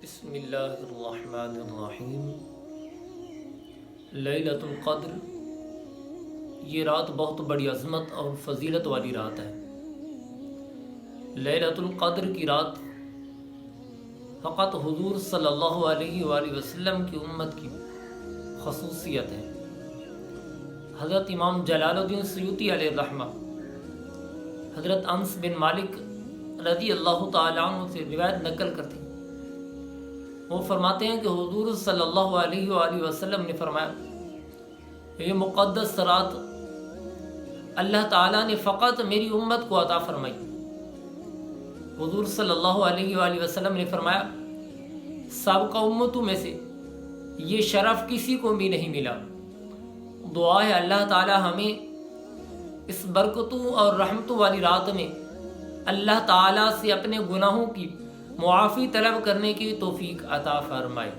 بسم اللہ الرحمن الرحیم۔ لیلۃ القدر، یہ رات بہت بڑی عظمت اور فضیلت والی رات ہے۔ لیلۃ القدر کی رات فقط حضور صلی اللہ علیہ وآلہ وسلم کی امت کی خصوصیت ہے۔ حضرت امام جلال الدین سیوطی علیہ الرحمہ حضرت انس بن مالک رضی اللہ تعالیٰ عنہ سے روایت نقل کرتے ہیں۔ وہ فرماتے ہیں کہ حضور صلی اللہ علیہ وآلہ وسلم نے فرمایا، یہ مقدس رات اللہ تعالیٰ نے فقط میری امت کو عطا فرمائی۔ حضور صلی اللہ علیہ وآلہ وسلم نے فرمایا، سابقہ امتوں میں سے یہ شرف کسی کو بھی نہیں ملا۔ دعا ہے اللہ تعالیٰ ہمیں اس برکتوں اور رحمتوں والی رات میں اللہ تعالیٰ سے اپنے گناہوں کی معافی طلب کرنے کی توفیق عطا فرمائے۔